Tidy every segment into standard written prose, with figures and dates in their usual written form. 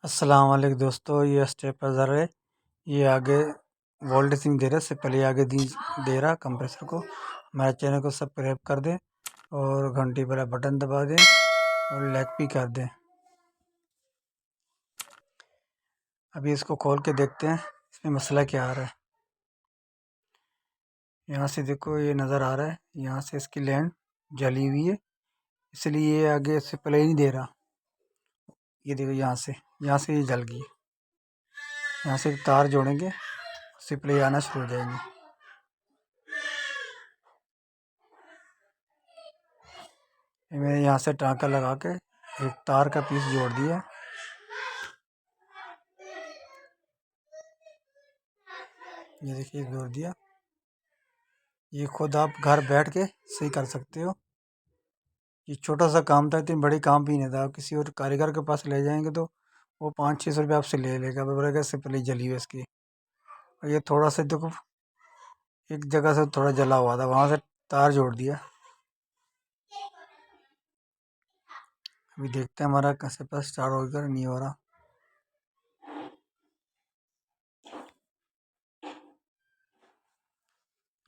अस्सलाम वालेकुम दोस्तों, ये स्टेपलर है। ये आगे वोल्टेजिंग दे रहा है, इससे पहले आगे दे रहा कंप्रेसर को। हमारे चैनल को सब्सक्राइब कर दें और घंटी वाला बटन दबा दें और लाइक भी कर दें। अभी इसको खोल के देखते हैं इसमें मसला क्या आ रहा है। यहाँ से देखो, ये नज़र आ रहा है, यहाँ से इसकी लाइन जली हुई है, इसलिए ये आगे इससे पहले ही नहीं दे रहा। ये देखो, यहाँ से ये जल गई। यहाँ से तार जोड़ेंगे, उससे पहले आना शुरू हो जाएंगे। मैंने यहाँ से टाँका लगा के एक तार का पीस जोड़ दिया। ये देखिए, जोड़ दिया। ये खुद आप घर बैठ के सही कर सकते हो। ये छोटा सा काम था, इतनी बड़ी काम भी नहीं था। आप किसी और कारीगर के पास ले जाएंगे तो वो 500-600 रुपये आपसे ले लेगा, बोलेगा इससे पहले जली हुई इसकी। और ये थोड़ा सा देखो, एक जगह से थोड़ा जला हुआ था, वहाँ से तार जोड़ दिया। अभी देखते हैं हमारा कैसे पास स्टार्ट होकर नहीं हो रहा।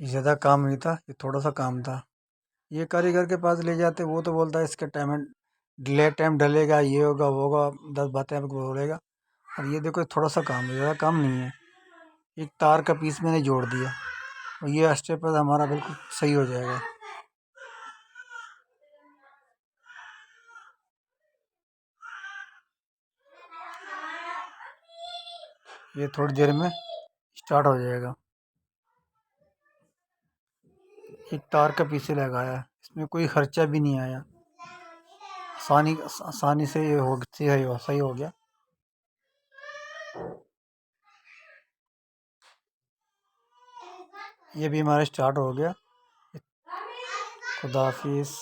ये ज़्यादा काम नहीं था, ये थोड़ा सा काम था। ये कारीगर के पास ले जाते, वो तो बोलता है इसके टाइम डलेगा, ये होगा वो होगा, 10 बातें आपको बोलेगा। और ये देखो, थोड़ा सा काम है, ज़्यादा काम नहीं है। एक तार का पीस मैंने जोड़ दिया और ये स्टेप पर हमारा बिल्कुल सही हो जाएगा। ये थोड़ी देर में स्टार्ट हो जाएगा। एक तार का पीछे लगाया, इसमें कोई खर्चा भी नहीं आया। आसानी से ये सही हो गया। ये भी हमारा स्टार्ट हो गया। खुदा हाफिज़।